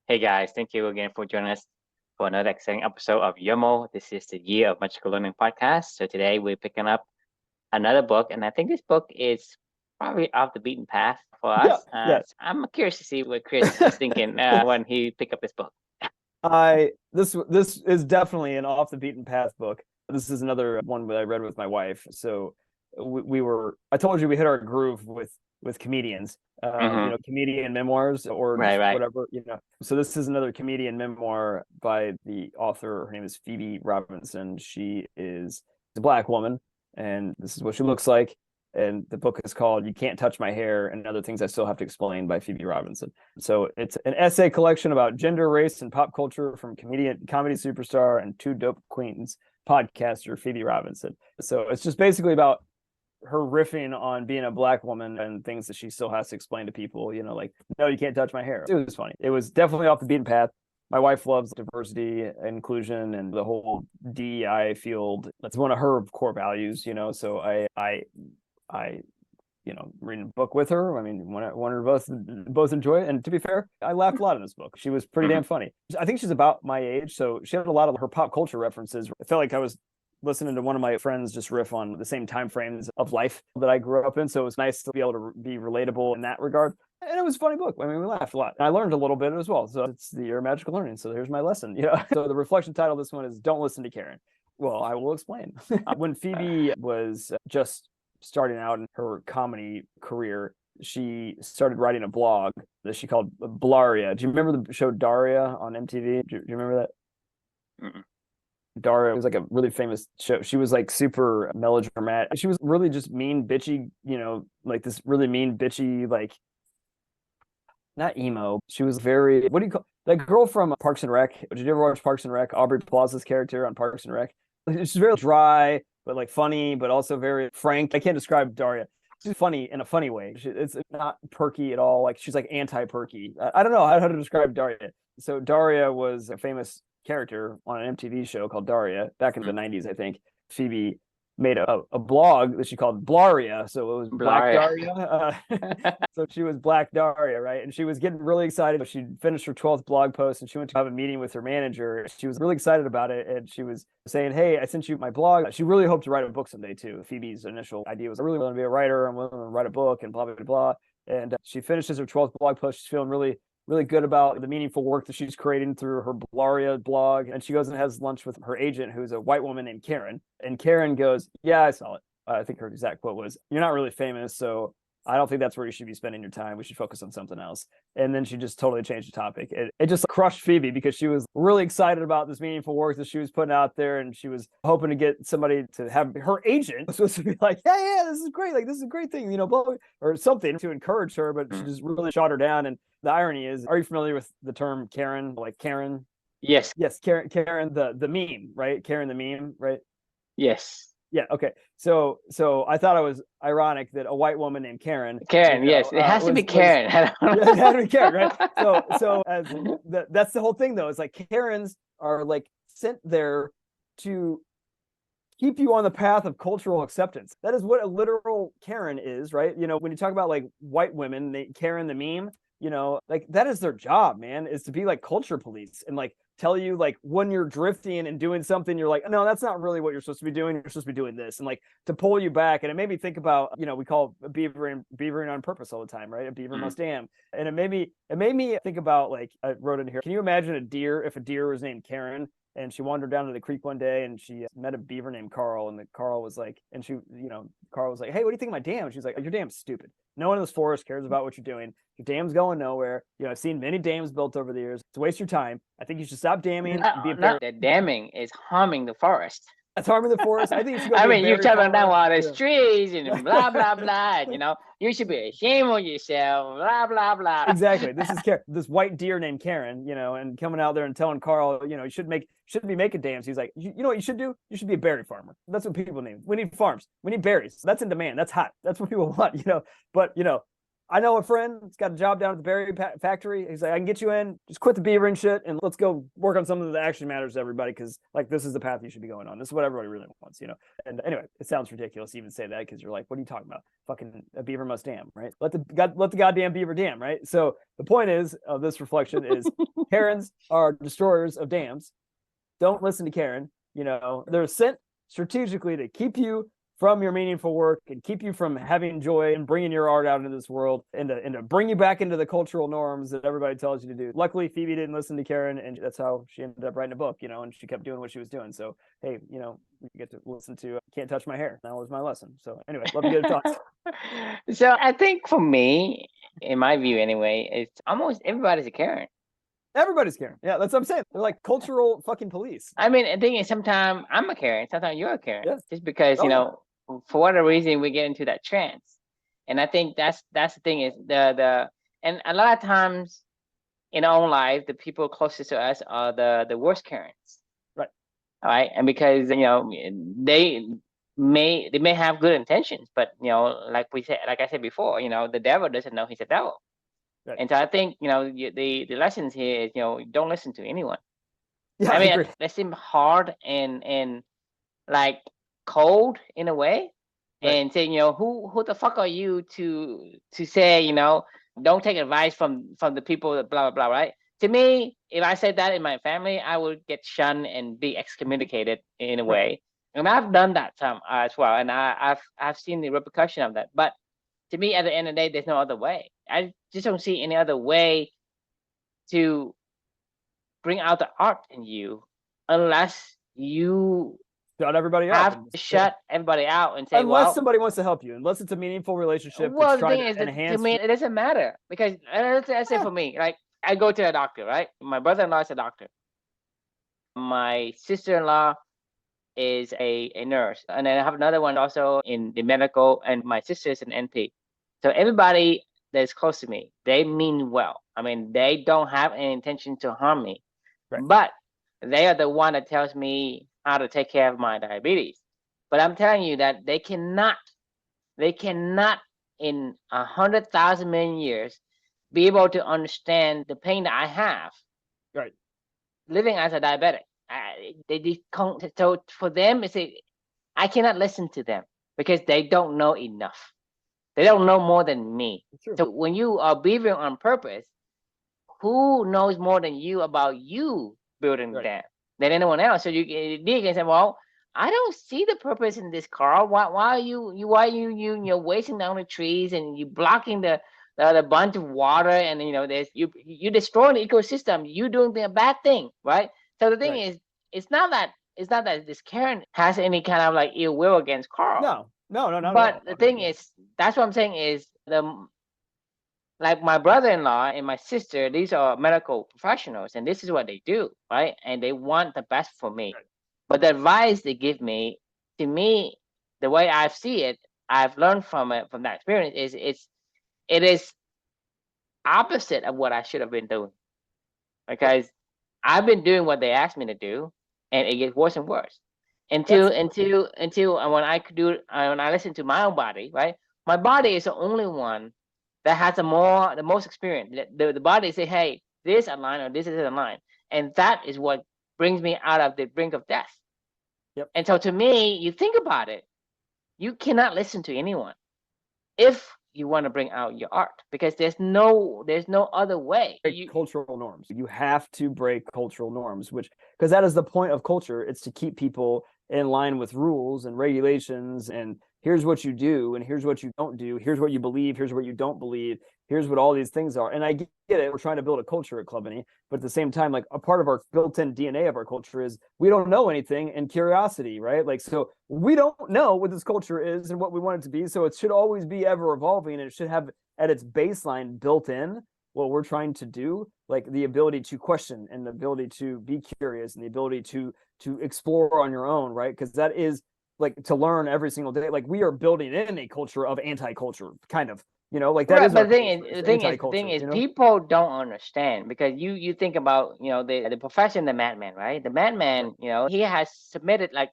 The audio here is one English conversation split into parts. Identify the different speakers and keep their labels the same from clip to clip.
Speaker 1: Hey guys, thank you again for joining us for another exciting episode of YOML. This is the Year of Magical Learning podcast. So today we're picking up another book, and I think this book is probably off the beaten path for
Speaker 2: Yeah,
Speaker 1: us.
Speaker 2: yeah.
Speaker 1: I'm curious to see what Chris is thinking when he picked up this book.
Speaker 2: This is definitely an off the beaten path book. This is another one that I read with my wife. So we were I told you we hit our groove with comedians.
Speaker 1: Mm-hmm.
Speaker 2: Comedian memoirs or
Speaker 1: Right,
Speaker 2: just
Speaker 1: right.
Speaker 2: whatever. So this is another comedian memoir by the author. Her name is Phoebe Robinson. She is a Black woman, and this is what she looks like. And the book is called "You Can't Touch My Hair and Other Things I Still Have to Explain" by Phoebe Robinson. So it's an essay collection about gender, race, and pop culture from comedy superstar and two dope queens podcaster Phoebe Robinson. So it's just basically about her riffing on being a Black woman and things that she still has to explain to people. Like, no, you can't touch my hair. It was funny. It was definitely off the beaten path. My wife loves diversity, inclusion, and the whole DEI field. That's one of her core values. So I reading a book with her. I mean, wanted to both enjoy it. And to be fair, I laughed a lot in this book. She was pretty
Speaker 1: Mm-hmm.
Speaker 2: damn funny. I think she's about my age, so she had a lot of her pop culture references. I felt like I was listening to one of my friends just riff on the same time frames of life that I grew up in. So it was nice to be able to be relatable in that regard. And it was a funny book. I mean, we laughed a lot. And I learned a little bit as well. So it's the year of magical learning. So here's my lesson. So the reflection title of this one is "Don't Listen to Karen." Well, I will explain. When Phoebe was just starting out in her comedy career, she started writing a blog that she called Blaria. Do you remember the show Daria on MTV? Do you remember that?
Speaker 1: Mm-hmm.
Speaker 2: Daria was like a really famous show. She was like super melodramatic. She was really just mean, bitchy, like this really mean, bitchy, like not emo. She was very, what do you call that girl from Parks and Rec? Did you ever watch Parks and Rec? Aubrey Plaza's character on Parks and Rec. She's very dry, but like funny, but also very frank. I can't describe Daria. She's funny in a funny way. It's not perky at all. Like she's like anti-perky. I don't know how to describe Daria. So Daria was a famous character on an MTV show called Daria back in the 90s, I think. Phoebe made a blog that she called Blaria. So it was Black
Speaker 1: Blah.
Speaker 2: Daria. So she was Black Daria, right? And she was getting really excited. She finished her 12th blog post and she went to have a meeting with her manager. She was really excited about it. And she was saying, "Hey, I sent you my blog." She really hoped to write a book someday too. Phoebe's initial idea was, "I really want to be a writer. I'm willing to write a book," and blah, blah, blah, blah. And she finishes her 12th blog post. She's feeling really, really good about the meaningful work that she's creating through her Blaria blog. And she goes and has lunch with her agent, who's a white woman named Karen. And Karen goes, "Yeah, I saw it." I think her exact quote was, "You're not really famous, so I don't think that's where you should be spending your time. We should focus on something else." And then she just totally changed the topic. It just crushed Phoebe because she was really excited about this meaningful work that she was putting out there. And she was hoping to get somebody to have her agent was supposed to be like, "Yeah, yeah, this is great. Like, this is a great thing, blah, blah," or something to encourage her. But she just really shot her down. And the irony is, are you familiar with the term Karen? Like Karen?
Speaker 1: Yes,
Speaker 2: Yes, Karen, the meme, right? Karen, the meme, right?
Speaker 1: yes.
Speaker 2: Yeah, okay. So I thought it was ironic that a white woman named Karen,
Speaker 1: Karen, yes. It has to be
Speaker 2: was
Speaker 1: Karen. I don't
Speaker 2: yeah, it had to be Karen,
Speaker 1: know.
Speaker 2: right? So as that's the whole thing though. It's like Karens are like sent there to keep you on the path of cultural acceptance. That is what a literal Karen is, right? When you talk about like white women, Karen the meme, like that is their job, man, is to be like culture police and like tell you like when you're drifting and doing something, you're like, no, that's not really what you're supposed to be doing. You're supposed to be doing this, and like to pull you back. And it made me think about, we call beavering on purpose all the time, right? A beaver must dam. And it made me think about, like, I wrote in here, can you imagine if a deer was named Karen and she wandered down to the creek one day and she met a beaver named Carl, and Carl was like, Carl was like, "Hey, what do you think of my dam?" And she's like, "Your dam's stupid. No one in this forest cares about what you're doing. Your dam's going nowhere. I've seen many dams built over the years. It's a waste of your time. I think you should stop damming and be a
Speaker 1: Not
Speaker 2: bear."
Speaker 1: that damming is harming the forest.
Speaker 2: That's harming the forest. I think you should go
Speaker 1: I
Speaker 2: be a
Speaker 1: mean, you're
Speaker 2: berry
Speaker 1: talking about
Speaker 2: farmer.
Speaker 1: all these
Speaker 2: Yeah.
Speaker 1: trees and blah blah blah. You should be ashamed of yourself. Blah blah blah.
Speaker 2: Exactly. This is this white deer named Karen, and coming out there and telling Carl, you shouldn't be making dams. He's like, you know what you should do? You should be a berry farmer. That's what people need. We need farms. We need berries. That's in demand. That's hot. That's what people want. But I know a friend that's got a job down at the berry factory. He's like, I can get you in, just quit the beaver and shit, and let's go work on something that actually matters to everybody. Because like this is the path you should be going on. This is what everybody really wants, you know. And anyway, it sounds ridiculous to even say that because you're like, what are you talking about? Fucking a beaver must dam, right? Let the goddamn beaver dam, right? So the point is of this reflection is Karens are destroyers of dams. Don't listen to Karen. You know, they're sent strategically to keep you from your meaningful work and keep you from having joy and bringing your art out into this world and to bring you back into the cultural norms that everybody tells you to do. Luckily, Phoebe didn't listen to Karen, and that's how she ended up writing a book, you know, and she kept doing what she was doing. So, hey, you know, you get to listen to Can't Touch My Hair. That was my lesson. So anyway, love to get your thoughts.
Speaker 1: So I think for me, in my view anyway, it's almost everybody's a Karen.
Speaker 2: Everybody's Karen. Yeah, that's what I'm saying. They're like cultural fucking police.
Speaker 1: I mean, the thing is, sometimes I'm a Karen, sometimes you're a Karen,
Speaker 2: Yes.
Speaker 1: just because
Speaker 2: Oh,
Speaker 1: you
Speaker 2: yeah.
Speaker 1: know, for whatever reason, we get into that trance, and I think that's the thing is and a lot of times in our own life, the people closest to us are the worst Karens,
Speaker 2: Right.
Speaker 1: all right, and because you know they may have good intentions, but you know, like I said before, you know, the devil doesn't know he's a devil.
Speaker 2: Right.
Speaker 1: And so I think, you know, the lessons here is, you know, don't listen to anyone.
Speaker 2: Yeah,
Speaker 1: I
Speaker 2: I
Speaker 1: mean,
Speaker 2: agree.
Speaker 1: they seem hard and like cold in a way,
Speaker 2: Right.
Speaker 1: and saying, you know, who the fuck are you to say, you know, don't take advice from the people that blah blah blah, right? To me, if I said that in my family, I would get shunned and be excommunicated in a
Speaker 2: Right.
Speaker 1: way. And I've done that some as well, and I've seen the repercussion of that. But to me, at the end of the day, there's no other way. I just don't see any other way to bring out the art in you unless you
Speaker 2: Shut everybody up.
Speaker 1: have to shut everybody out and say,
Speaker 2: Unless
Speaker 1: well,
Speaker 2: somebody wants to help you, unless it's a meaningful relationship that's
Speaker 1: well, the
Speaker 2: trying
Speaker 1: thing
Speaker 2: to
Speaker 1: is that to
Speaker 2: enhance
Speaker 1: me, it doesn't matter because let's say
Speaker 2: yeah,
Speaker 1: for me, like I go to a doctor, right? My brother-in-law is a doctor. My sister-in-law is a nurse. And then I have another one also in the medical, and my sister is an NP. So everybody that's close to me, they mean well. I mean, they don't have any intention to harm me,
Speaker 2: right.
Speaker 1: but they are the one that tells me how to take care of my diabetes. But I'm telling you that they cannot in 100,000 million years be able to understand the pain that I have
Speaker 2: Right.
Speaker 1: living as a diabetic. So for them, I cannot listen to them because they don't know enough. They don't know more than me.
Speaker 2: True.
Speaker 1: So when you are beavering on purpose, who knows more than you about you building the
Speaker 2: Right.
Speaker 1: dam than anyone else? So you can say, well, I don't see the purpose in this car. Why are you're wasting down the trees and you blocking the bunch of water, and you know there's you destroying the ecosystem. You doing the bad thing, right? So the thing
Speaker 2: Right.
Speaker 1: is, it's not that this Karen has any kind of like ill will against Carl.
Speaker 2: No, no, no, not at
Speaker 1: But
Speaker 2: all.
Speaker 1: the thing is, that's what I'm saying is like my brother-in-law and my sister, these are medical professionals, and this is what they do, right? And they want the best for me.
Speaker 2: Right.
Speaker 1: But the advice they give me, to me, the way I see it, I've learned from that experience is it is opposite of what I should have been doing,
Speaker 2: Right.
Speaker 1: because I've been doing what they asked me to do, and it gets worse and worse
Speaker 2: That's
Speaker 1: until when I listen to my own body, right? My body is the only one that has the most experience. The body say, hey, this align or this is align, and that is what brings me out of the brink of death.
Speaker 2: yep.
Speaker 1: And so to me, you think about it, you cannot listen to anyone if you want to bring out your art, because there's no other way.
Speaker 2: Cultural norms. You have to break cultural norms, which because that is the point of culture. It's to keep people in line with rules and regulations, and here's what you do and here's what you don't do, here's what you believe, here's what you don't believe, here's what all these things are. And I get it, we're trying to build a culture at Clubany, but at the same time, like a part of our built-in DNA of our culture is we don't know anything, and curiosity, right? Like, so we don't know what this culture is and what we want it to be, so it should always be ever evolving, and it should have at its baseline built in what we're trying to do, like the ability to question and the ability to be curious and the ability to explore on your own, right? Because that is like to learn every single day. Like we are building in a culture of anti-culture, kind of, you know, like that
Speaker 1: Right,
Speaker 2: is
Speaker 1: but
Speaker 2: our culture. It's
Speaker 1: the thing
Speaker 2: anti-culture,
Speaker 1: is,
Speaker 2: you know.
Speaker 1: people don't understand, because you think about, you know, the profession, the madman, right? The
Speaker 2: Right.
Speaker 1: madman, you know, he has submitted like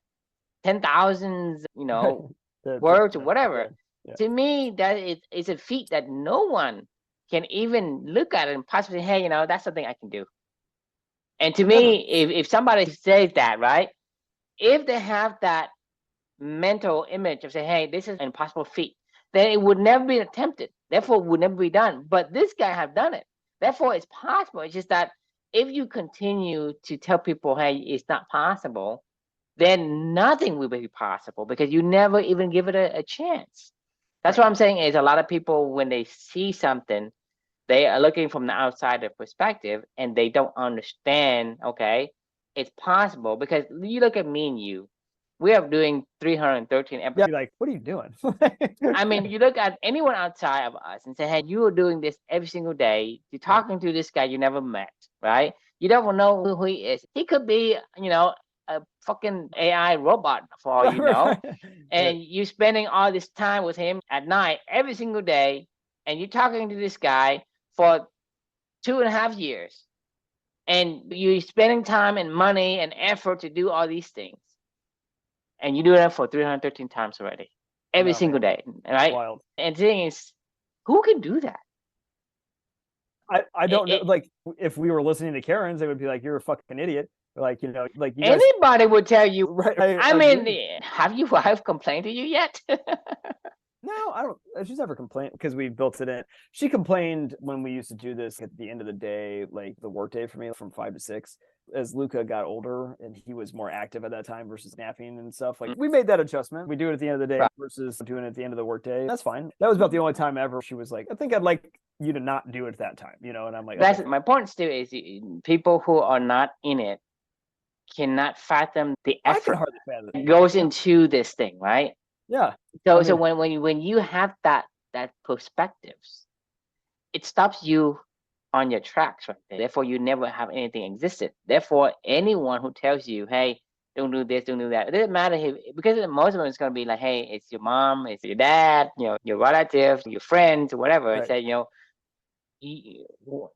Speaker 1: 10,000, you know,
Speaker 2: The
Speaker 1: words or
Speaker 2: yeah,
Speaker 1: whatever, To me, that is a feat that no one can even look at it and possibly say, hey, that's something I can do. And to
Speaker 2: Never.
Speaker 1: me, if somebody says that, right, if they have that mental image of saying, hey, this is an impossible feat, then it would never be attempted. Therefore, it would never be done. But this guy have done it. Therefore, it's possible. It's just that if you continue to tell people, hey, it's not possible, then nothing will be possible because you never even give it a chance. That's what I'm saying is a lot of people, when they see something, they are looking from the outsider perspective and they don't understand, okay, it's possible because you look at me and you, we are doing 313
Speaker 2: Yeah,
Speaker 1: episodes.
Speaker 2: you're like, what are you doing?
Speaker 1: I mean, you look at anyone outside of us and say, hey, you are doing this every single day. You're talking to this guy you never met, right? You don't know who he is. He could be, a fucking AI robot for all you know. And you spending all this time with him at night every single day, and you're talking to this guy for 2.5 years, and you're spending time and money and effort to do all these things, and you do that for 313 times already, every single day, right?
Speaker 2: Wild.
Speaker 1: And the thing is, who can do that?
Speaker 2: I don't know. Like, if we were listening to Karens, they would be like, "You're a fucking idiot." Like, you guys.
Speaker 1: Anybody would tell you.
Speaker 2: Right.
Speaker 1: I mean, have your wife complained to you yet?
Speaker 2: No, I don't. She's never complained because we built it in. She complained when we used to do this at the end of the day, like the work day for me from 5 to 6. As Luca got older and he was more active at that time versus napping and stuff, like we made that adjustment. We do it at the end of the day versus doing it at the end of the workday. That's fine. That was about the only time ever she was like, I think I'd like you to not do it at that time, And I'm like,
Speaker 1: that's okay. My point still is people who are not in it cannot fathom the effort that goes into this thing, right?
Speaker 2: Yeah.
Speaker 1: So when you have that perspectives, it stops you on your tracks right there. Therefore, you never have anything existed. Therefore, anyone who tells you, hey, don't do this, don't do that, it doesn't matter because most of them it's gonna be like, hey, it's your mom, it's your dad, your relatives, your friends, or whatever. Right. Say,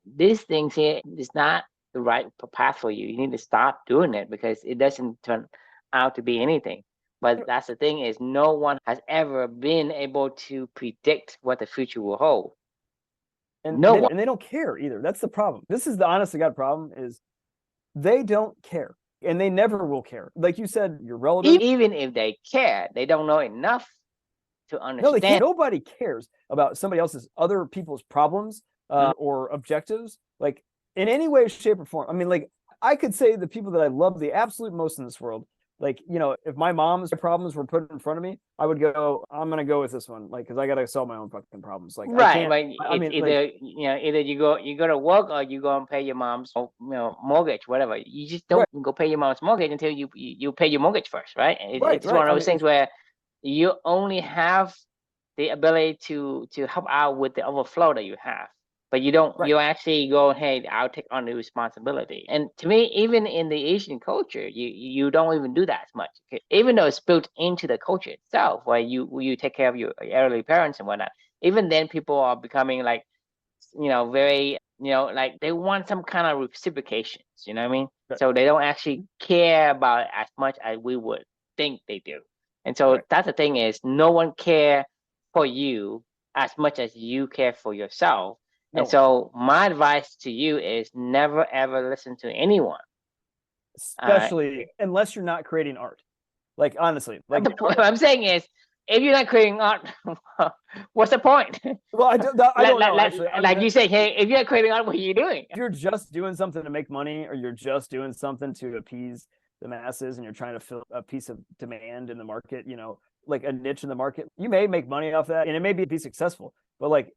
Speaker 1: these things here is not the right path for you. You need to stop doing it because it doesn't turn out to be anything. But that's the thing is no one has ever been able to predict what the future will hold.
Speaker 2: And they don't care either. That's the problem. This is the honest to God problem is they don't care. And they never will care. Like you said, your relative.
Speaker 1: Even if they care, they don't know enough to understand.
Speaker 2: No, they can't. Nobody cares about somebody else's other people's problems or objectives, like in any way, shape, or form. I mean, like I could say the people that I love the absolute most in this world, like, if my mom's problems were put in front of me, I would go, I'm gonna go with this one, like, because I gotta solve my own fucking problems. Like,
Speaker 1: right, I can't. Right. I mean, either either you go to work or you go and pay your mom's mortgage, whatever. You just don't go pay your mom's mortgage until you pay your mortgage first, right? It's one of those things where you only have the ability to help out with the overflow that you have. But you don't. You actually go, hey, I'll take on the responsibility. And to me, even in the Asian culture, you don't even do that as much. Even though it's built into the culture itself, where you take care of your elderly parents and whatnot. Even then, people are becoming like, very, like they want some kind of reciprocations. You know what I mean? So they don't actually care about it as much as we would think they do. And so that's the thing is, no one care for you as much as you care for yourself. And so my advice to you is never ever listen to anyone,
Speaker 2: especially unless you're not creating art. Like, honestly, like
Speaker 1: what I'm saying is, if you're not creating art, what's the point?
Speaker 2: Well, I don't know. Actually,
Speaker 1: like you say, hey, if you're not creating art, what are you doing?
Speaker 2: If you're just doing something to make money, or you're just doing something to appease the masses, and you're trying to fill a piece of demand in the market, like a niche in the market, you may make money off that, and it may be successful, but like,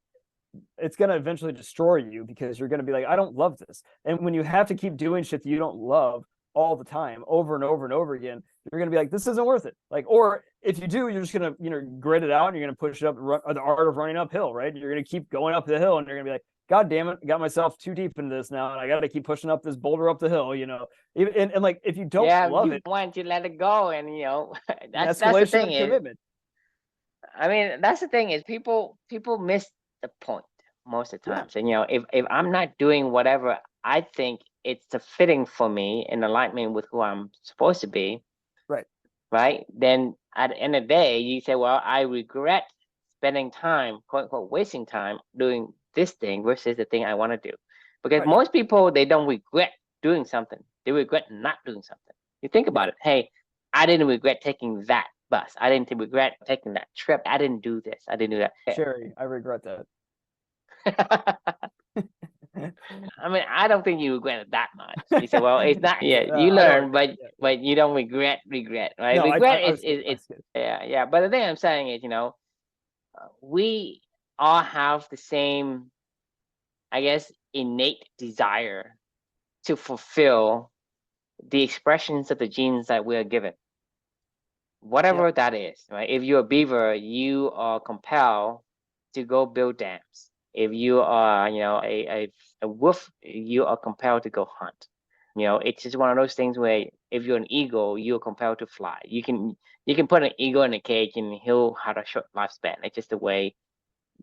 Speaker 2: it's going to eventually destroy you because you're going to be like, I don't love this. And when you have to keep doing shit that you don't love all the time, over and over and over again, you're going to be like, this isn't worth it. Like, or if you do, you're just going to, grit it out, and you're going to push it up, the art of running uphill, right? You're going to keep going up the hill, and you're going to be like, God damn it, got myself too deep into this now, and I got to keep pushing up this boulder up the hill, and like, if you don't love it,
Speaker 1: want to let it go, and that's the thing is commitment. I mean, that's the thing is people miss the point most of the times. And if I'm not doing whatever I think it's fitting for me in alignment with who I'm supposed to be, right, then at the end of the day, you say, well, I regret spending time, quote unquote, wasting time doing this thing versus the thing I want to do. Because
Speaker 2: Right.
Speaker 1: most people, they don't regret doing something. They regret not doing something. You think about it. Hey, I didn't regret taking that bus. I didn't regret taking that trip. I didn't do this. I didn't do that.
Speaker 2: Sherry, I regret that.
Speaker 1: I mean, I don't think you regret it that much. You say, well, it's not. Yeah,
Speaker 2: No,
Speaker 1: you
Speaker 2: I don't
Speaker 1: learn,
Speaker 2: regret it. Yeah.
Speaker 1: but you don't regret, right?
Speaker 2: No,
Speaker 1: Regret
Speaker 2: I
Speaker 1: is
Speaker 2: was kidding.
Speaker 1: it's yeah. But the thing I'm saying is, we all have the same, I guess, innate desire to fulfill the expressions of the genes that we are given, whatever that is, right? If you're a beaver, you are compelled to go build dams. If you are, a wolf, you are compelled to go hunt. It's just one of those things where if you're an eagle, you're compelled to fly. You can put an eagle in a cage and he'll have a short lifespan. It's just the way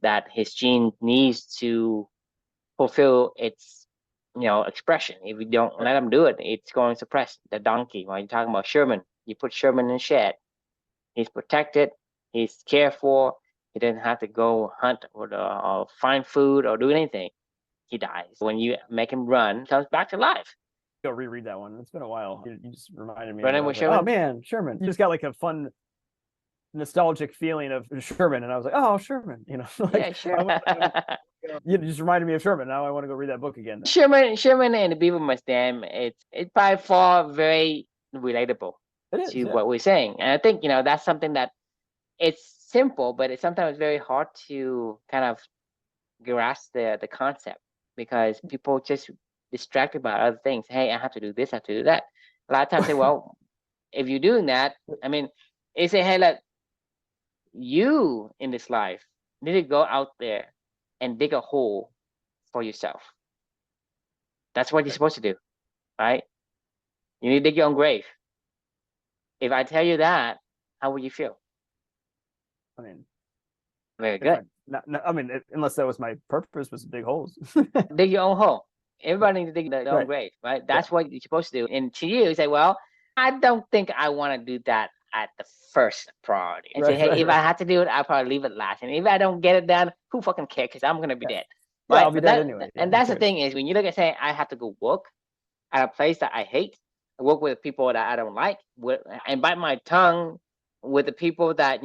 Speaker 1: that his gene needs to fulfill its expression. If you don't let him do it, it's going to suppress the donkey. When you're talking about Sherman, you put Sherman in a shed. He's protected. He's cared for. He doesn't have to go hunt or find food or do anything. He dies. When you make him run, he comes back to life.
Speaker 2: Go reread that one. It's been a while. You just reminded me.
Speaker 1: Running with
Speaker 2: Sherman.
Speaker 1: Sherman.
Speaker 2: Oh man, Sherman. You just got like a fun, nostalgic feeling of Sherman, and I was like, oh, Sherman.
Speaker 1: Yeah, sure.
Speaker 2: You just reminded me of Sherman. Now I want to go read that book again.
Speaker 1: Sherman and the Beaver Must Dam. It's by far very relatable to what we're saying, and I think that's something that it's simple, but it's sometimes very hard to kind of grasp the concept because people just distracted by other things. Hey, I have to do this, I have to do that. A lot of times say, well, if you're doing that, I mean, they say, hey, look, you in this life need to go out there and dig a hole for yourself. That's what you're supposed to do, right? You need to dig your own grave. If I tell you that, how would you feel?
Speaker 2: I mean,
Speaker 1: very good.
Speaker 2: I mean, unless that was my purpose, was to dig holes.
Speaker 1: Dig your own hole. Everybody needs to dig their own grave, right? That's what you're supposed to do. And to you say, well, I don't think I want to do that at the first priority. And say, hey, if I have to do it, I'll probably leave it last. And if I don't get it done, who fucking cares? Because I'm going to be dead. Right?
Speaker 2: I'll be dead anyway.
Speaker 1: And that's the thing is when you look at saying, I have to go work at a place that I hate, work with people that I don't like, and bite my tongue with the people that,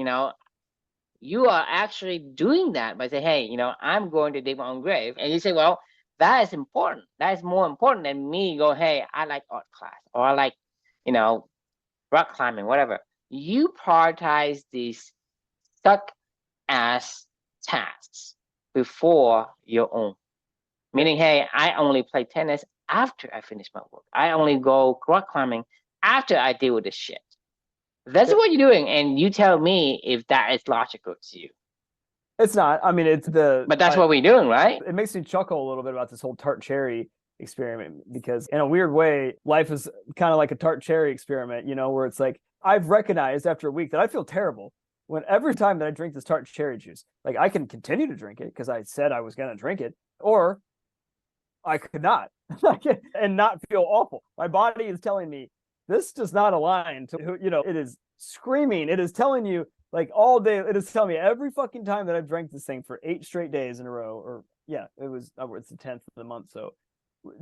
Speaker 1: you are actually doing that by saying, hey, I'm going to dig my own grave. And you say, well, that is important. That is more important than me go, hey, I like art class or I like, rock climbing, whatever. You prioritize these stuck ass tasks before your own. Meaning, hey, I only play tennis after I finish my work. I only go rock climbing after I deal with this shit. That's what you're doing, and you tell me if that is logical to you.
Speaker 2: It's not. I mean,
Speaker 1: but that's what we're doing, right?
Speaker 2: It makes me chuckle a little bit about this whole tart cherry experiment because in a weird way, life is kind of like a tart cherry experiment, where it's like I've recognized after a week that I feel terrible when every time that I drink this tart cherry juice, like I can continue to drink it because I said I was going to drink it, or I could not and not feel awful. My body is telling me this does not align to who, it is screaming. It is telling you like all day. It is telling me every fucking time that I've drank this thing for 8 straight days in a row, or it's the 10th of the month. So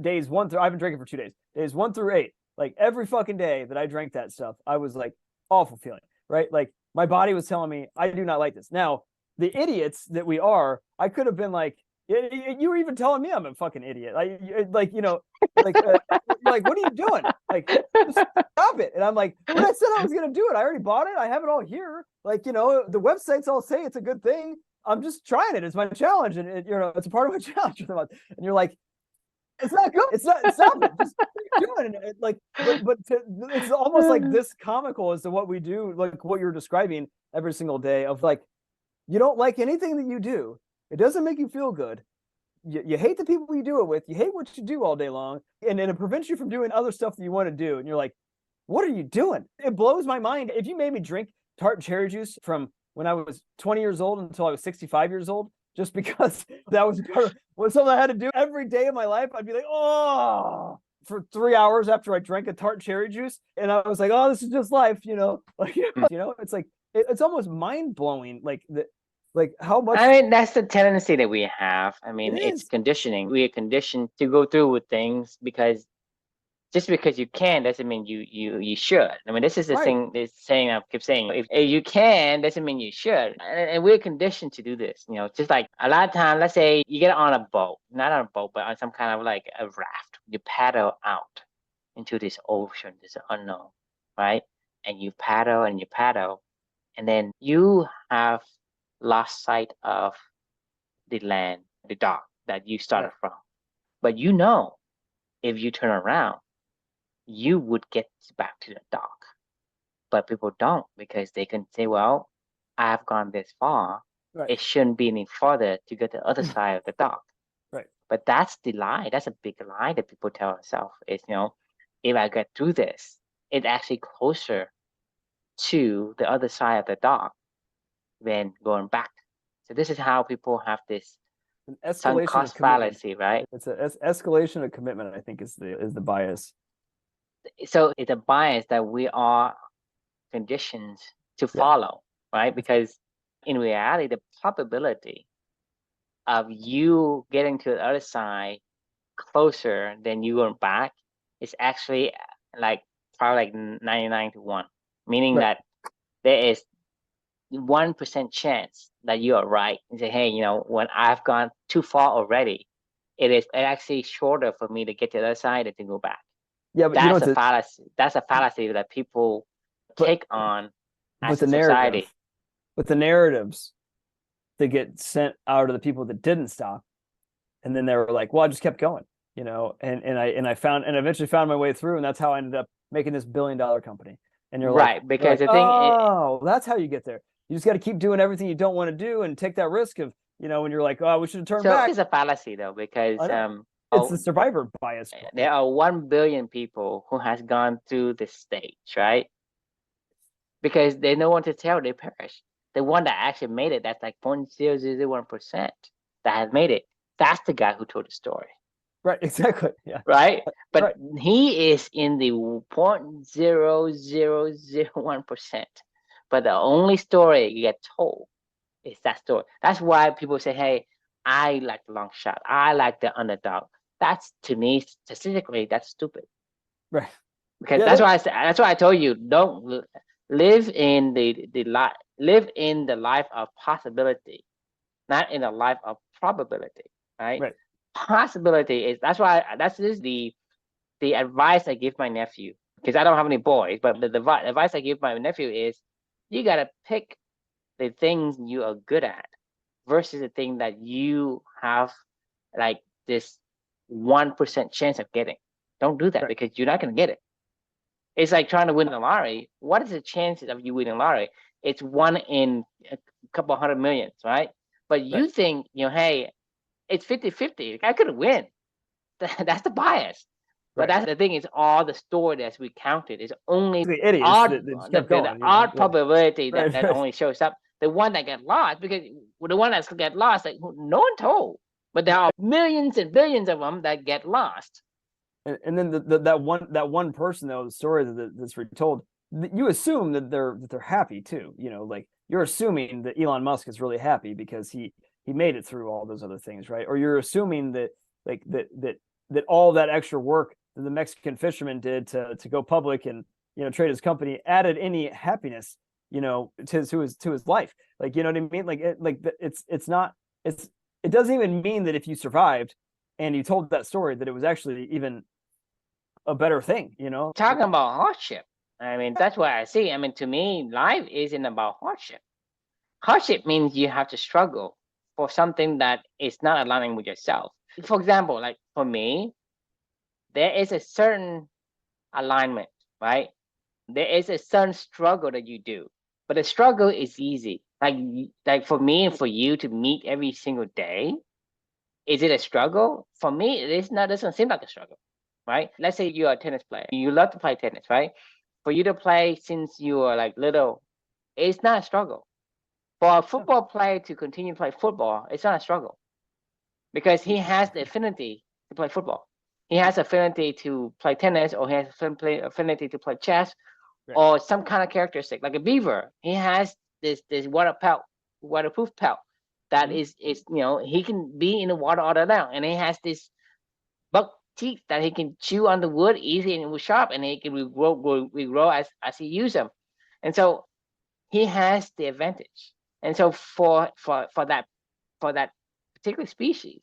Speaker 2: days 1 through, I've been drinking for 2 days, days 1 through 8, like every fucking day that I drank that stuff, I was like awful feeling, right? Like my body was telling me, I do not like this. Now, the idiots that we are, I could have been like, you were even telling me I'm a fucking idiot. Like, what are you doing? Like, just stop it. And I'm like, but I said I was going to do it. I already bought it. I have it all here. Like, the websites all say it's a good thing. I'm just trying it. It's my challenge. And it's a part of my challenge for the month. And you're like, it's not good. It's not, stop it. Just keep doing it. It's almost like this comical as to what we do, like what you're describing every single day of like, you don't like anything that you do. It doesn't make you feel good. You hate the people you do it with. You hate what you do all day long. And it prevents you from doing other stuff that you want to do. And you're like, what are you doing? It blows my mind. If you made me drink tart cherry juice from when I was 20 years old until I was 65 years old, just because that was something I had to do every day of my life, I'd be like, oh, for 3 hours after I drank a tart cherry juice. And I was like, oh, this is just life, it's like, it's almost mind blowing. Like Like how much
Speaker 1: I mean, that's the tendency that we have. I
Speaker 2: it
Speaker 1: mean, it's
Speaker 2: is.
Speaker 1: conditioning. We are conditioned to go through with things because just because you can doesn't mean you should. I mean, this is the
Speaker 2: Right.
Speaker 1: thing. This saying I keep saying, if you can doesn't mean you should, and we're conditioned to do this. You know, just like a lot of times, let's say you get on a boat, not on a boat, but on some kind of like a raft. You paddle out into this ocean, this unknown, right? And you paddle, and then you have lost sight of the land, the dock that you started
Speaker 2: Right.
Speaker 1: from. But you know, if you turn around, you would get back to the dock. But people don't because they can say, well, I've gone this far.
Speaker 2: Right.
Speaker 1: It shouldn't be any farther to get to the other side of the dock.
Speaker 2: Right.
Speaker 1: But that's the lie. That's a big lie that people tell themselves is, if I get through this, it's actually closer to the other side of the dock than going back. So this is how people have this
Speaker 2: An
Speaker 1: sunk
Speaker 2: escalation of
Speaker 1: cost
Speaker 2: commitment.
Speaker 1: fallacy, right?
Speaker 2: It's an escalation of commitment, I think, is the bias.
Speaker 1: So it's a bias that we are conditioned to
Speaker 2: Yeah.
Speaker 1: follow, right? Because in reality, the probability of you getting to the other side closer than you going back is actually like probably like 99 to 1, meaning
Speaker 2: Right.
Speaker 1: that there is 1% chance that you are right and say, hey, when I've gone too far already, it is actually shorter for me to get to the other side than to go back.
Speaker 2: Yeah, but
Speaker 1: That's a
Speaker 2: it's a
Speaker 1: fallacy. That's a fallacy that people
Speaker 2: but
Speaker 1: take on
Speaker 2: but
Speaker 1: as
Speaker 2: the
Speaker 1: a
Speaker 2: narrative,
Speaker 1: society.
Speaker 2: but the narratives that get sent out to the people that didn't stop, and then they were like, well, I just kept going, and I found and eventually found my way through, and that's how I ended up making this $1 billion company. And
Speaker 1: Right,
Speaker 2: you're
Speaker 1: because
Speaker 2: like,
Speaker 1: the thing is,
Speaker 2: oh, that's how you get there. You just got to keep doing everything you don't want to do and take that risk of, when you're like, oh, we should have turned
Speaker 1: so
Speaker 2: back.
Speaker 1: it's a fallacy though, because
Speaker 2: I know it's the survivor bias.
Speaker 1: there are 1 billion people who has gone through this stage, right? Because they no one to tell they perish. The one that actually made it, that's like 0.0001% that has made it. That's the guy who told the story,
Speaker 2: Right, exactly. Yeah.
Speaker 1: right? But
Speaker 2: Right.
Speaker 1: he is in the 0.0001%. But the only story you get told is that story. That's why people say, hey, I like the long shot. I like the underdog. That's, to me, statistically, that's stupid.
Speaker 2: Right.
Speaker 1: Because
Speaker 2: Yeah, it is.
Speaker 1: that's why I told you, don't live in live in the life of possibility, not in a life of probability, right?
Speaker 2: Right.
Speaker 1: Possibility is that's why that's is the advice I give my nephew, because I don't have any boys, but the advice I give my nephew is you gotta pick the things you are good at versus the thing that you have like this 1% chance of getting. Don't do that
Speaker 2: Right.
Speaker 1: because you're not gonna get it. It's like trying to win the lottery. What is the chances of you winning the lottery? It's one in a couple hundred millions, right? But
Speaker 2: Right.
Speaker 1: you think, hey, it's 50-50. I could win. That's the bias. But
Speaker 2: Right.
Speaker 1: that's the thing is all the story that's recounted is only
Speaker 2: The idiots
Speaker 1: odd
Speaker 2: that just kept
Speaker 1: the
Speaker 2: going.
Speaker 1: odd
Speaker 2: Yeah.
Speaker 1: probability that,
Speaker 2: Right.
Speaker 1: that
Speaker 2: Right.
Speaker 1: only shows up. The one that get lost, because the one that get lost, like no one told. But there are millions and billions of them that get lost.
Speaker 2: And then that one person though, the story that's retold, you assume that they're happy too. Like you're assuming that Elon Musk is really happy because he made it through all those other things, right? Or you're assuming that like that all that extra work that the Mexican fisherman did to go public and trade his company added any happiness to his life. Like, you know what I mean? It's not it's it doesn't even mean that if you survived and you told that story that it was actually even a better thing.
Speaker 1: Talking about hardship, I mean, that's what I see. I mean, to me, life isn't about hardship. Hardship means you have to struggle for something that is not aligning with yourself. For example, like for me, there is a certain alignment, right? There is a certain struggle that you do, but the struggle is easy. Like for me and for you to meet every single day, is it a struggle? For me, it is not. Doesn't seem like a struggle, right? Let's say you're a tennis player. You love to play tennis, right? For you to play since you are like little, it's not a struggle. For a football player to continue to play football, it's not a struggle because he has the affinity to play football. He has affinity to play tennis, or he has affinity to play chess,
Speaker 2: Right.
Speaker 1: or some kind of characteristic, like a beaver. He has this water pelt. waterproof pelt that is he can be in the water all day long, and he has this buck teeth that he can chew on the wood easy and it will sharp, and he can regrow as he use them, and so he has the advantage. And so for that particular species,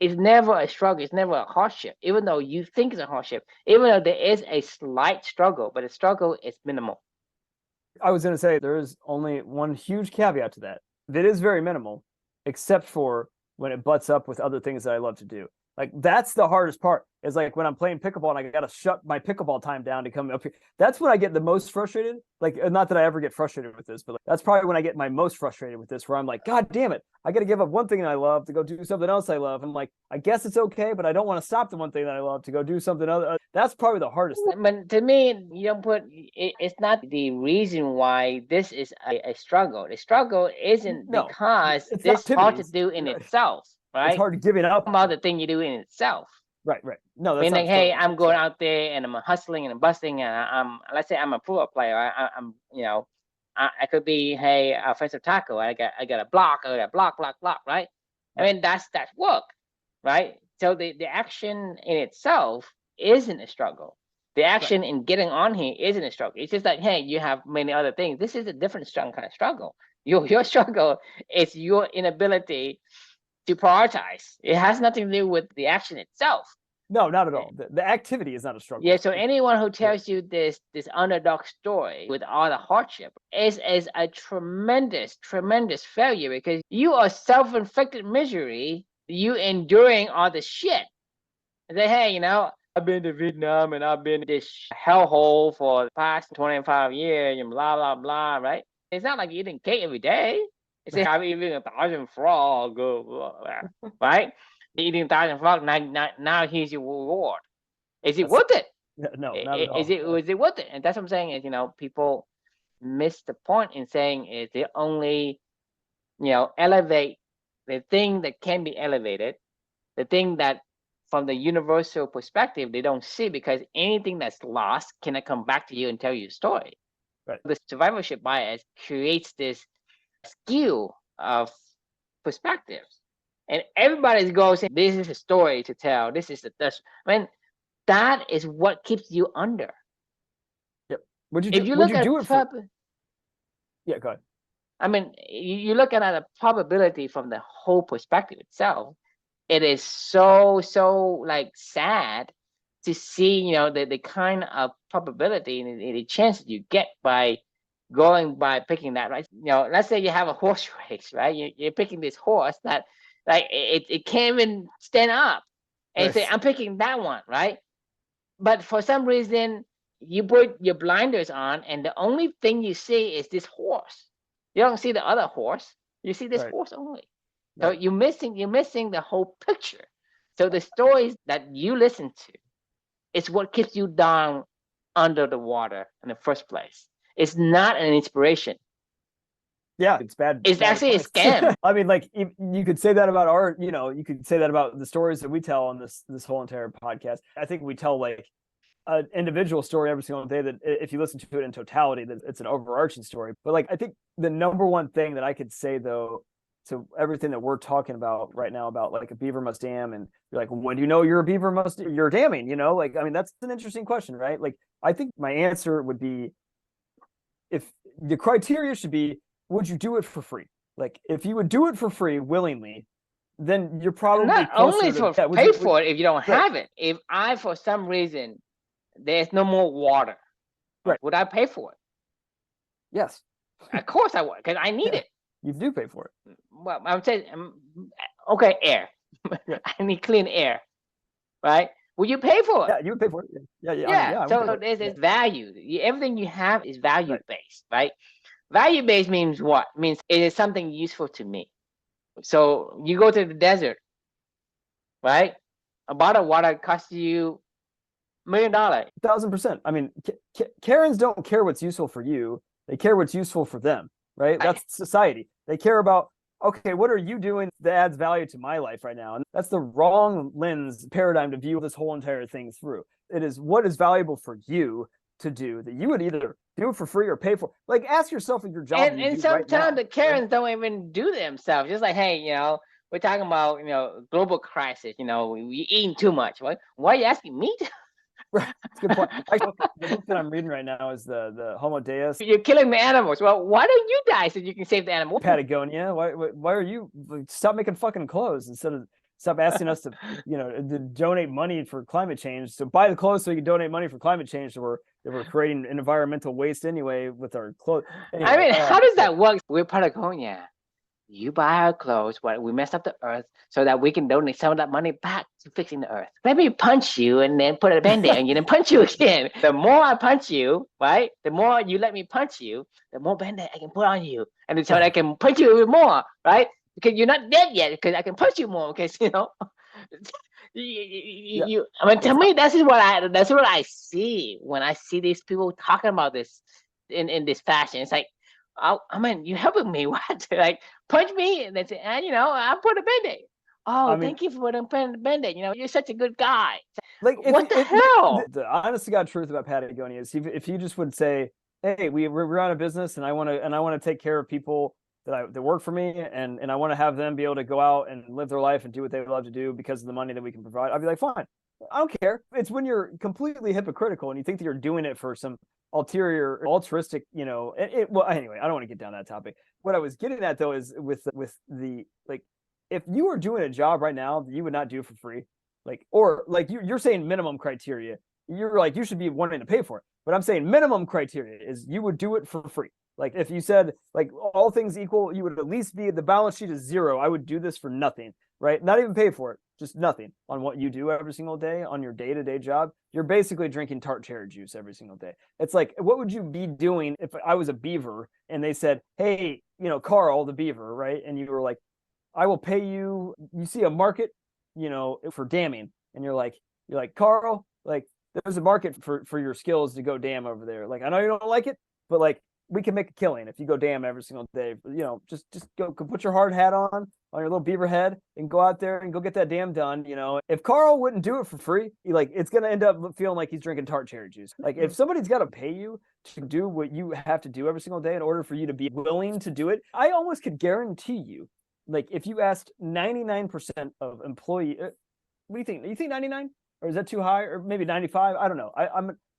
Speaker 1: it's never a struggle, it's never a hardship, even though you think it's a hardship, even though there is a slight struggle, but the struggle is minimal.
Speaker 2: I was going to say there is only one huge caveat to that. It is very minimal, except for when it butts up with other things that I love to do. Like, that's the hardest part, is like when I'm playing pickleball and I got to shut my pickleball time down to come up here. That's when I get the most frustrated. Like, not that I ever get frustrated with this, but like, that's probably when I get my most frustrated with this, where I'm like, God damn it, I got to give up one thing that I love to go do something else I love. I'm like, I guess it's okay, but I don't want to stop the one thing that I love to go do something other. That's probably the hardest thing.
Speaker 1: But to me, you don't put it's not the reason why this is a struggle. The struggle isn't because this is hard to do in itself. Right?
Speaker 2: It's hard to give it up
Speaker 1: about the thing you do in itself.
Speaker 2: Right. No, that's
Speaker 1: like, hey, I'm going out there and I'm hustling and I'm busting, and let's say I'm a football player. I'm I could be, hey, offensive tackle. I got a block. I got block. Right? I mean, that's work, right? So the action in itself isn't a struggle. The action in getting on here isn't a struggle. It's just like, hey, you have many other things. This is a different strong kind of struggle. Your struggle is your inability to prioritize. It has nothing to do with the action itself.
Speaker 2: No, not at all. The activity is not a struggle.
Speaker 1: Yeah, so anyone who tells you this underdog story with all the hardship is a tremendous failure, because you are self-inflicted misery. You enduring all the shit. And say, hey, I've been to Vietnam and I've been in this hellhole for the past 25 years and blah, blah, blah, right? It's not like you eating cake every day. It's like I'm eating 1,000 frogs, right? Eating 1,000 frogs, now here's your reward. Is it worth it?
Speaker 2: No, not at all.
Speaker 1: Is it worth it? And that's what I'm saying is, people miss the point in saying is they only, elevate the thing that can be elevated, the thing that from the universal perspective they don't see, because anything that's lost cannot come back to you and tell you a story.
Speaker 2: Right.
Speaker 1: The survivorship bias creates this skew of perspectives, and everybody's going saying this is a story to tell, this is I mean, that is what keeps you under.
Speaker 2: Yep. If you look at do it for... Yeah, go ahead.
Speaker 1: I mean, you look at a probability from the whole perspective itself. It is so like sad to see the kind of probability and the chance that you get by going by picking that, right? Let's say you have a horse race, right? You're picking this horse that, like, it can't even stand up, and you say, I'm picking that one, right? But for some reason you put your blinders on, and the only thing you see is this horse. You don't see the other horse. You see this horse only. So you're missing the whole picture. So the stories that you listen to is what keeps you down under the water in the first place. It's not an inspiration.
Speaker 2: Yeah, it's bad.
Speaker 1: It's actually a scam.
Speaker 2: I mean, like, you could say that about our, you could say that about the stories that we tell on this whole entire podcast. I think we tell like an individual story every single day, that if you listen to it in totality, that it's an overarching story. But like, I think the number one thing that I could say, though, to everything that we're talking about right now about like a beaver must dam, and you're like, when do you know you're a beaver you're damming, like, I mean, that's an interesting question, right? Like, I think my answer would be, if the criteria should be, would you do it for free? Like, if you would do it for free willingly, then you're probably
Speaker 1: not only for pay for it if you don't have it. If I, for some reason, there's no more water, would I pay for it?
Speaker 2: Yes.
Speaker 1: Of course I would, because I need it.
Speaker 2: You do pay for it.
Speaker 1: Well, I'm saying, okay, air. I need clean air, right? Will you pay for it?
Speaker 2: Yeah, you would pay for it.
Speaker 1: Yeah. So there's value. Everything you have is value based, right? Value based means what? It means it is something useful to me. So you go to the desert, right? A bottle of water costs you $1 million.
Speaker 2: 1,000%. I mean, Karens don't care what's useful for you. They care what's useful for them, right? That's society. They care about, okay, what are you doing that adds value to my life right now? And that's the wrong lens paradigm to view this whole entire thing through. It is what is valuable for you to do that you would either do it for free or pay for? Like, ask yourself if your job
Speaker 1: And
Speaker 2: you do
Speaker 1: sometimes
Speaker 2: right now,
Speaker 1: the Karens don't even do themselves. Just like, hey, we're talking about global crisis. We eating too much. Why are you asking me?
Speaker 2: Right. That's a good point. Actually, the book that I'm reading right now is the Homo Deus.
Speaker 1: You're killing the animals. Well, why don't you die so you can save the animal?
Speaker 2: Patagonia. Why are you stop making fucking clothes instead of stop asking us to to donate money for climate change? So buy the clothes so you can donate money for climate change. So we're creating an environmental waste anyway with our clothes. Anyway,
Speaker 1: I mean, how does that work? We're Patagonia. You buy our clothes, we messed up the earth so that we can donate some of that money back to fixing the earth. Let me punch you and then put a band-aid on you and punch you again. The more I punch you, right? The more you let me punch you, the more band-aid I can put on you. And so I can punch you even more, right? Because you're not dead yet, because I can punch you more, because I mean, to me, that's what I see when I see these people talking about this in this fashion. It's like, I mean, you helping me? What? Like, punch me, and then say, I put a band-aid. Oh, thank you for putting the band-aid. You're such a good guy.
Speaker 2: Like,
Speaker 1: what the hell?
Speaker 2: The honest to God truth about Patagonia is, if you just would say, hey, we're on a business, and I want to take care of people that work for me, and I want to have them be able to go out and live their life and do what they love to do because of the money that we can provide. I'd be like, fine, I don't care. It's when you're completely hypocritical and you think that you're doing it for some ulterior, altruistic, well, anyway, I don't want to get down that topic. What I was getting at though is with the, like, if you were doing a job right now that you would not do for free, like, or like you're saying minimum criteria, you're like, you should be wanting to pay for it. But I'm saying minimum criteria is you would do it for free. Like, if you said, like, all things equal, you would at least be, the balance sheet is zero, I would do this for nothing, right? Not even pay for it, just nothing on what you do every single day on your day-to-day job. You're basically drinking tart cherry juice every single day. It's like, what would you be doing if I was a beaver and they said, hey, Carl the beaver, right? And you were like, I will pay you. You see a market, for damming, and you're like, Carl, like, there's a market for your skills to go dam over there. Like, I know you don't like it, but like, we can make a killing if you go dam every single day. Just go put your hard hat on your little beaver head and go out there and go get that dam done. If Carl wouldn't do it for free, it's gonna end up feeling like he's drinking tart cherry juice. Like, if somebody's got to pay you to do what you have to do every single day in order for you to be willing to do it, I almost could guarantee you, like, if you asked 99% of employee, what do you think? You think 99, or is that too high, or maybe 95? I don't know.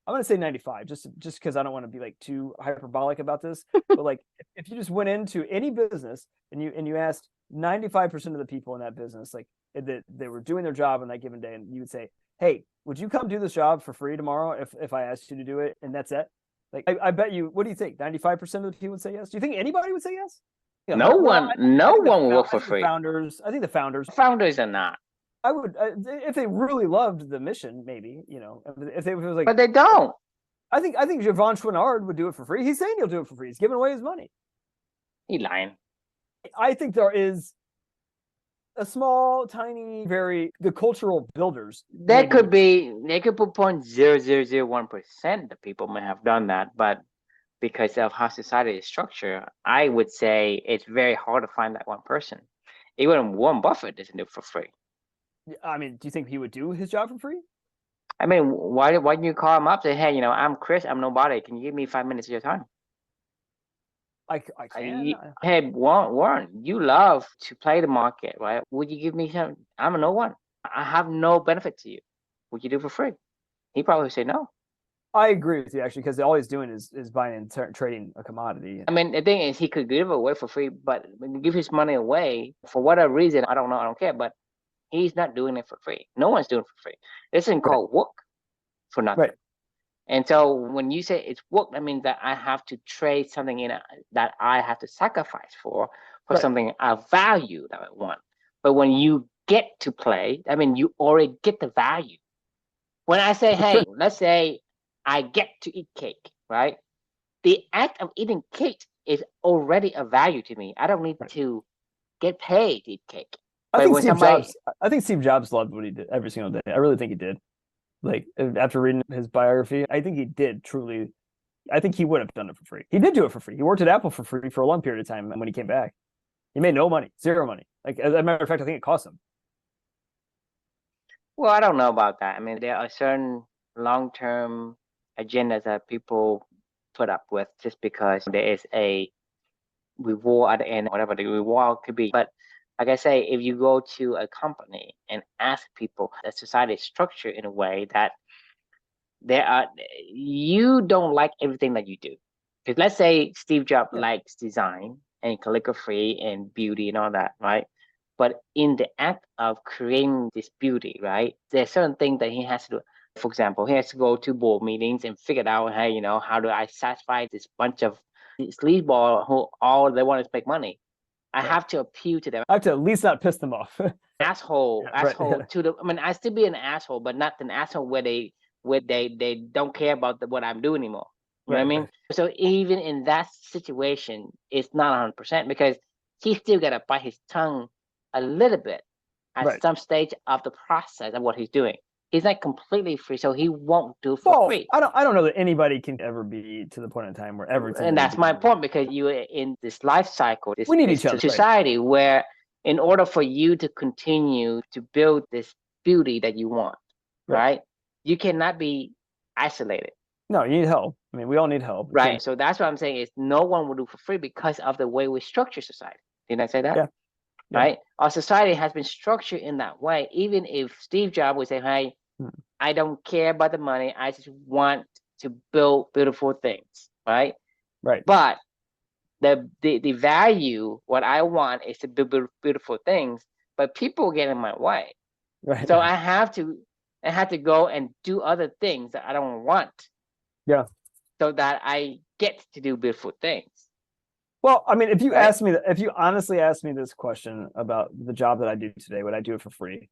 Speaker 2: I'm going to say 95, just because I don't want to be like too hyperbolic about this. But like, if you just went into any business and you asked 95% of the people in that business, like, that they were doing their job on that given day, and you would say, hey, would you come do this job for free tomorrow if I asked you to do it? And that's it. Like, I bet you, what do you think? 95% of the people would say yes. Do you think anybody would say yes?
Speaker 1: No one will work for free.
Speaker 2: I think the founders
Speaker 1: are not.
Speaker 2: I would, if they really loved the mission, maybe, if it was like,
Speaker 1: but they don't.
Speaker 2: I think Yvon Chouinard would do it for free. He's saying he'll do it for free. He's giving away his money.
Speaker 1: He's lying.
Speaker 2: I think there is a small, tiny, the cultural builders.
Speaker 1: They could put 0.0001% the people may have done that, but because of how society is structured, I would say it's very hard to find that one person. Even Warren Buffett doesn't do it for free.
Speaker 2: I mean, do you think he would do his job for free?
Speaker 1: I mean, why didn't you call him up and say, hey, I'm Chris, I'm nobody. Can you give me 5 minutes of your time?
Speaker 2: I can.
Speaker 1: Hey, Warren, you love to play the market, right? Would you give me some? I'm a no one. I have no benefit to you. Would you do it for free? He probably say no.
Speaker 2: I agree with you, actually, because all he's doing is buying and trading a commodity.
Speaker 1: I mean, the thing is, he could give it away for free, but when you give his money away for whatever reason, I don't know, I don't care, but he's not doing it for free. No one's doing it for free. This isn't called work for nothing. Right. And so when you say it's work, that means that I have to trade something in that I have to sacrifice for something of value that I want. But when you get to play, I mean, you already get the value. When I say, hey, let's say I get to eat cake, right? The act of eating cake is already a value to me. I don't need to get paid to eat cake.
Speaker 2: I think Steve Jobs loved what he did every single day. I really think he did. Like, after reading his biography, I think he did truly. I think he would have done it for free. He did do it for free. He worked at Apple for free for a long period of time. And when he came back, he made no money, zero money. Like, as a matter of fact, I think it cost him.
Speaker 1: Well, I don't know about that. I mean, there are certain long-term agendas that people put up with just because there is a reward at the end, whatever the reward could be. But like I say, if you go to a company and ask people, the society is structured in a way that you don't like everything that you do. Because let's say Steve Jobs likes design and calligraphy and beauty and all that, right? But in the act of creating this beauty, right, there's certain things that he has to do. For example, he has to go to board meetings and figure out, hey, how do I satisfy this bunch of sleazeball who all they want is make money? I have to appeal to them.
Speaker 2: I have to at least not piss them off.
Speaker 1: asshole to the. I mean, I still be an asshole, but not an asshole where they don't care about what I'm doing anymore. You know what I mean? So even in that situation, it's not 100% because he still got to bite his tongue a little bit at some stage of the process of what he's doing. He's not completely free, so he won't do for free.
Speaker 2: I don't know that anybody can ever be to the point in time where everything.
Speaker 1: And that's my point, because you're in this life cycle,
Speaker 2: we need each other,
Speaker 1: society where in order for you to continue to build this beauty that you want, right? You cannot be isolated.
Speaker 2: No, you need help. I mean, we all need help.
Speaker 1: Right. So that's what I'm saying is no one will do for free because of the way we structure society. Didn't I say that?
Speaker 2: Yeah.
Speaker 1: Right. Our society has been structured in that way. Even if Steve Jobs would say, hey, I don't care about the money. I just want to build beautiful things. Right.
Speaker 2: Right.
Speaker 1: But the value, what I want is to build beautiful things, but people get in my way.
Speaker 2: Right.
Speaker 1: So I have to go and do other things that I don't want.
Speaker 2: Yeah.
Speaker 1: So that I get to do beautiful things.
Speaker 2: Well, I mean, if you honestly ask me this question about the job that I do today, would I do it for free?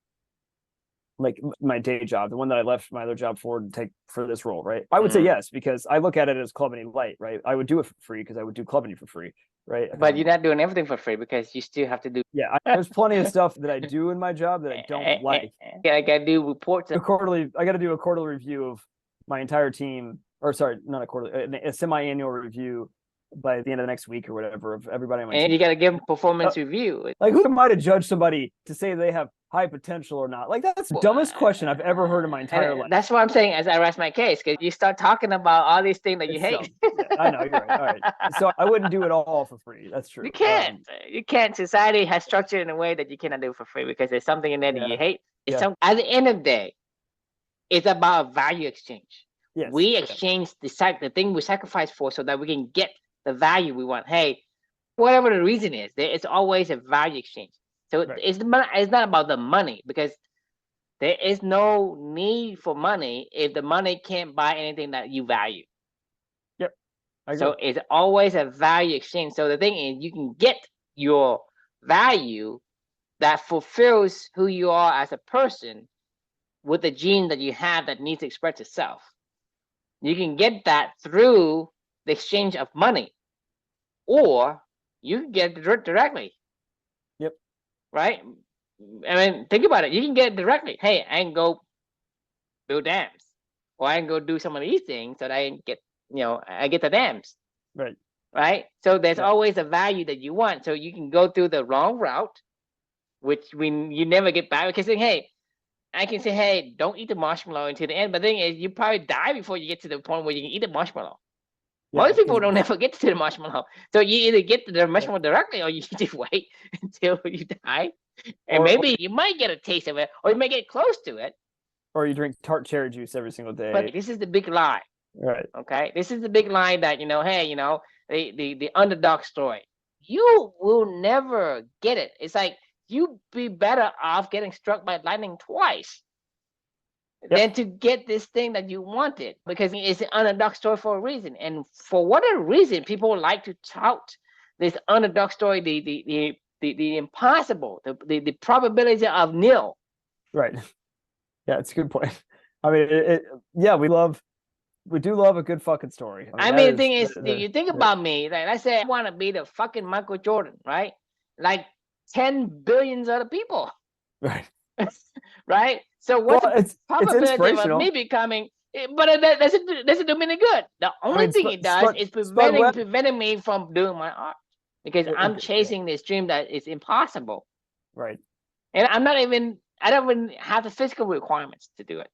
Speaker 2: Like my day job, the one that I left my other job for to take for this role, right? I would say yes, because I look at it as Club Any light, right? I would do it for free because I would do Club Any for free, right?
Speaker 1: But you're not doing everything for free because you still have to do.
Speaker 2: Yeah, there's plenty of stuff that I do in my job that I don't like.
Speaker 1: I got to do reports.
Speaker 2: I got to do a quarterly review of my entire team, or sorry, not a quarterly, a semi-annual review by the end of the next week or whatever of everybody on my team.
Speaker 1: And you got to give them performance review.
Speaker 2: Like, who am I to judge somebody to say they have high potential or not? Like, that's the dumbest question I've ever heard in my entire life.
Speaker 1: That's what I'm saying as I rest my case, because you start talking about all these things that you hate.
Speaker 2: I know, you're right. All right. So I wouldn't do it all for free. That's true.
Speaker 1: You can't. You can't. Society has structured in a way that you cannot do it for free because there's something in there that you hate. At the end of the day, it's about value exchange. Yes. We exchange the thing we sacrifice for so that we can get the value we want. Hey, whatever the reason is, it's always a value exchange. So it's not about the money, because there is no need for money if the money can't buy anything that you value.
Speaker 2: Yep.
Speaker 1: So it's always a value exchange. So the thing is, you can get your value that fulfills who you are as a person with the gene that you have that needs to express itself. You can get that through the exchange of money, or you can get it directly.
Speaker 2: Yep.
Speaker 1: Right? I mean, think about it. You can get it directly. Hey, I can go build dams, or I can go do some of these things so that I get, I get the dams.
Speaker 2: Right.
Speaker 1: Right? So there's always a value that you want. So you can go through the wrong route, which you never get back, because hey, I can say, hey, don't eat the marshmallow until the end. But the thing is, you probably die before you get to the point where you can eat the marshmallow. Most people don't ever get to the marshmallow. So you either get to the marshmallow directly, or you just wait until you die. And maybe you might get a taste of it, or you might get close to it.
Speaker 2: Or you drink tart cherry juice every single day.
Speaker 1: But this is the big lie.
Speaker 2: Right.
Speaker 1: Okay? This is the big lie that, hey, the underdog story. You will never get it. It's like, you'd be better off getting struck by lightning twice than to get this thing that you wanted, because it's an underdog story for a reason. And for whatever reason, people like to tout this underdog story, the impossible, the probability of nil.
Speaker 2: Right. Yeah, it's a good point. I mean, we do love a good fucking story.
Speaker 1: I mean, the thing is, you think about me, like I say, I want to be the fucking Michael Jordan, right? Like 10 billions other people.
Speaker 2: Right.
Speaker 1: Right? So what's the probability of me becoming? But that doesn't do me any good. The only thing it does is preventing me from doing my art, because I'm chasing this dream that is impossible.
Speaker 2: Right.
Speaker 1: And I don't even have the physical requirements to do it.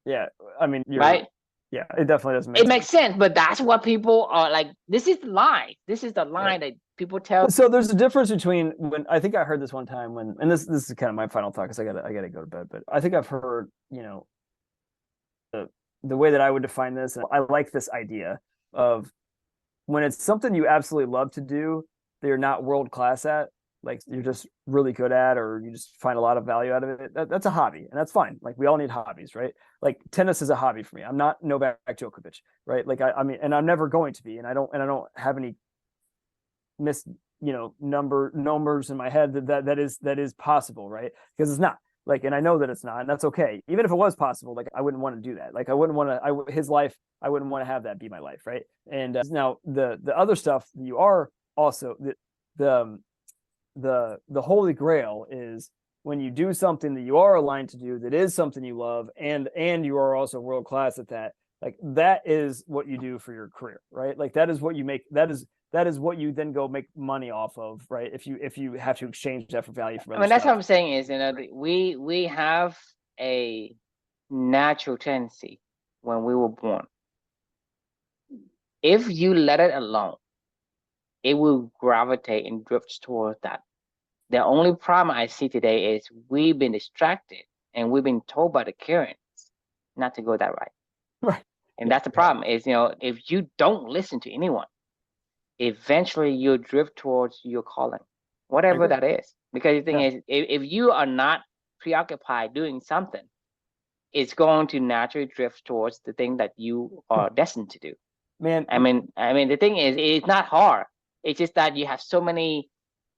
Speaker 2: Yeah, I mean,
Speaker 1: right.
Speaker 2: Yeah, it definitely doesn't make
Speaker 1: It makes sense, but that's what people are like. This is the line. This is the line that people tell.
Speaker 2: So there's a difference between when I think I heard this one time when, and this is kind of my final thought because I gotta go to bed. But I think I've heard, the way that I would define this. I like this idea of when it's something you absolutely love to do, that you're not world class at, like you're just really good at, or you just find a lot of value out of it. That's a hobby, and that's fine. Like we all need hobbies, right? Like tennis is a hobby for me. I'm not Novak Djokovic, right? Like I mean, and I'm never going to be, and I don't have any miss numbers in my head that is possible, right? Because it's not, like, and I know that it's not, and that's okay. Even if it was possible, like I wouldn't want to do that. Like I wouldn't want to, his life, I wouldn't want to have that be my life, right? And now the other stuff, you are also the the holy grail is when you do something that you are aligned to do, that is something you love, and you are also world class at that. Like that is what you do for your career, right? Like that is what you make. That is what you then go make money off of, right? If you have to exchange that for value from other
Speaker 1: That's what
Speaker 2: stuff.
Speaker 1: I'm saying is, we have a natural tendency when we were born. If you let it alone, it will gravitate and drift towards that. The only problem I see today is we've been distracted and we've been told by the currents not to go that right.
Speaker 2: Right.
Speaker 1: And that's the problem is, if you don't listen to anyone, eventually you'll drift towards your calling, whatever that is. Because the thing is, if you are not preoccupied doing something, it's going to naturally drift towards the thing that you are destined to do.
Speaker 2: Man,
Speaker 1: I mean, the thing is, it's not hard. It's just that you have so many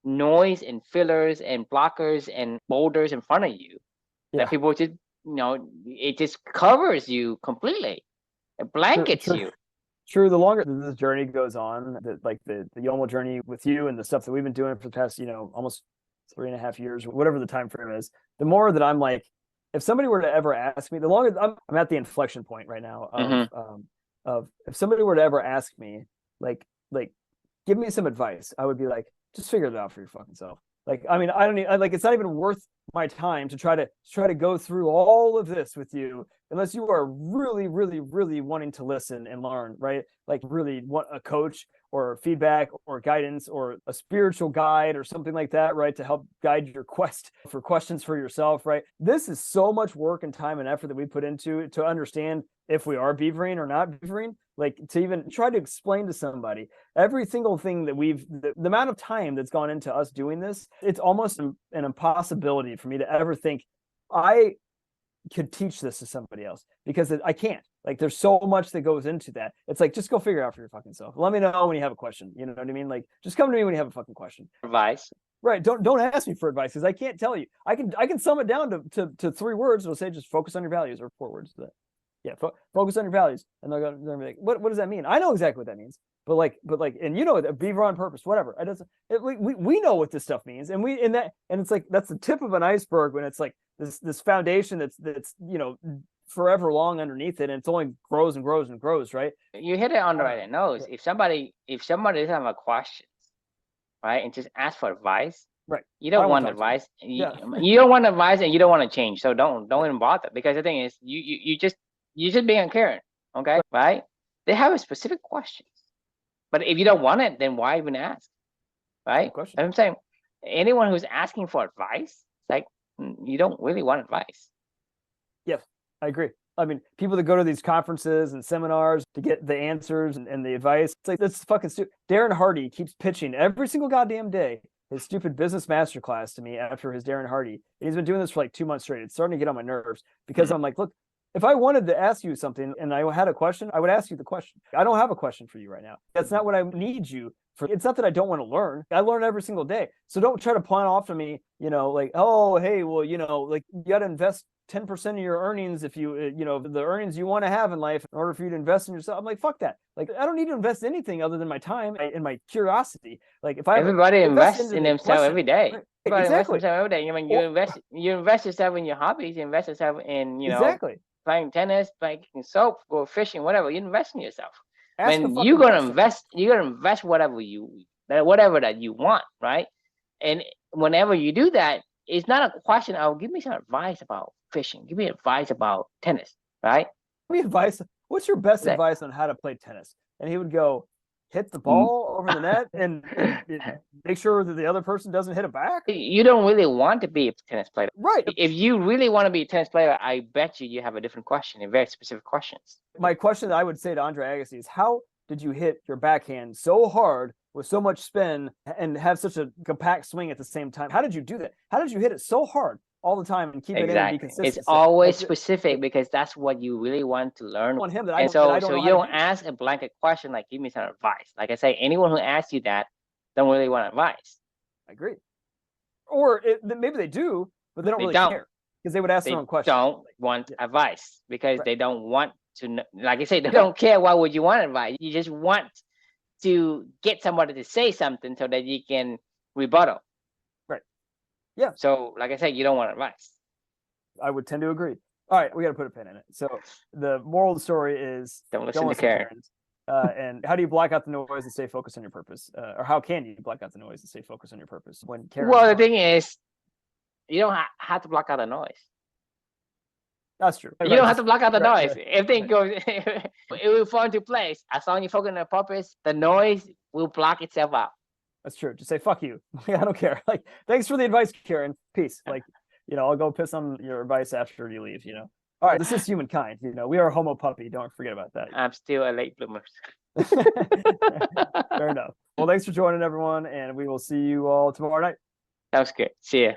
Speaker 1: noise and fillers and blockers and boulders in front of you that people just, it just covers you completely. It blankets you.
Speaker 2: True. The longer this journey goes on, like the YOML journey with you and the stuff that we've been doing for the past, almost 3.5 years, whatever the time frame is, the more that I'm like, if somebody were to ever ask me, the longer I'm at the inflection point right now of if somebody were to ever ask me, like give me some advice, I would be like, just figure it out for your fucking self. Like, I mean, I don't need, like, it's not even worth my time to try to go through all of this with you unless you are really, really, really wanting to listen and learn, right? Like really want a coach or feedback or guidance or a spiritual guide or something like that, right? To help guide your quest for questions for yourself, right? This is so much work and time and effort that we put into it to understand if we are beavering or not beavering, like to even try to explain to somebody every single thing that the amount of time that's gone into us doing this, it's almost an impossibility for me to ever think I could teach this to somebody else, because I can't. Like there's so much that goes into that. It's like, just go figure it out for your fucking self. Let me know when you have a question. You know what I mean? Like just come to me when you have a fucking question.
Speaker 1: Advice.
Speaker 2: Right. Don't ask me for advice because I can't tell you. I can sum it down to 3 words. It'll say just focus on your values, or 4 words. Yeah, focus on your values. And they'll be like, what does that mean? I know exactly what that means. But and beaver on purpose, whatever. We know what this stuff means, and it's like that's the tip of an iceberg when it's like this foundation that's forever long underneath it, and it's only grows and grows and grows, right?
Speaker 1: You hit it on the right nose. If somebody doesn't have a question, right, and just ask for advice,
Speaker 2: right?
Speaker 1: You don't want advice. You don't want advice, and you don't want to change. So don't even bother, because the thing is, you just being a Karen, okay, right? They have a specific questions. But if you don't want it, then why even ask, right? I'm saying anyone who's asking for advice, it's like you don't really want advice.
Speaker 2: Yes, I agree. I mean, people that go to these conferences and seminars to get the answers and the advice, it's like, that's fucking stupid. Darren Hardy keeps pitching every single goddamn day his stupid business masterclass to me after his Darren Hardy. And he's been doing this for like 2 months straight. It's starting to get on my nerves because I'm like, look, if I wanted to ask you something and I had a question, I would ask you the question. I don't have a question for you right now. That's not what I need you for. It's not that I don't want to learn. I learn every single day. So don't try to pawn off to me, like, oh, hey, well, like you got to invest 10% of your earnings if you, the earnings you want to have in life in order for you to invest in yourself. I'm like, fuck that. Like, I don't need to invest anything other than my time and my curiosity. Like, if
Speaker 1: everybody invests in themselves every day.
Speaker 2: Right.
Speaker 1: Everybody
Speaker 2: exactly.
Speaker 1: invests every day. I mean, you invest yourself in your hobbies. You invest yourself in,
Speaker 2: exactly.
Speaker 1: Playing tennis, playing soap, go fishing, whatever. You invest in yourself. When you're gonna invest, whatever that you want, right? And whenever you do that, it's not a question. Oh, give me some advice about fishing. Give me advice about tennis, right?
Speaker 2: Give me advice. what's your best
Speaker 1: Like,
Speaker 2: advice on how to play tennis? And he would go, hit the ball over the net and make sure that the other person doesn't hit it back.
Speaker 1: You don't really want to be a tennis player.
Speaker 2: Right.
Speaker 1: If you really want to be a tennis player, I bet you have a different question, a very specific questions.
Speaker 2: My question that I would say to Andre Agassi is, how did you hit your backhand so hard with so much spin and have such a compact swing at the same time? How did you do that? How did you hit it so hard all the time and keep it in and be consistent?
Speaker 1: It's always specific because that's what you really want to learn.
Speaker 2: On him that
Speaker 1: and so you don't ask a blanket question like, give me some advice. Like I say, anyone who asks you that don't really want advice.
Speaker 2: I agree. Or maybe they do, but they don't really care because they would ask their own question.
Speaker 1: Don't want advice because they don't want to know. Like I say, they don't care. Why would you want advice? You just want to get somebody to say something so that you can rebuttal.
Speaker 2: Right. Yeah.
Speaker 1: So, like I said, you don't want advice.
Speaker 2: I would tend to agree. All right, we got to put a pin in it. So the moral of the story is
Speaker 1: don't listen to Karen.
Speaker 2: And how do you block out the noise and stay focused on your purpose? Or how can you block out the noise and stay focused on your purpose when Karen?
Speaker 1: Well, the thing is, you don't have to block out the noise.
Speaker 2: That's true.
Speaker 1: You don't have to block out the noise. If things go, it will fall into place. As long as you focus on the purpose, the noise will block itself out.
Speaker 2: That's true. Just say, fuck you. I don't care. Like, thanks for the advice, Karen. Peace. Like, I'll go piss on your advice after you leave, All right, this is humankind. We are a homo puppy. Don't forget about that.
Speaker 1: I'm still a late bloomer.
Speaker 2: Fair enough. Well, thanks for joining, everyone, and we will see you all tomorrow night.
Speaker 1: Sounds good. See ya.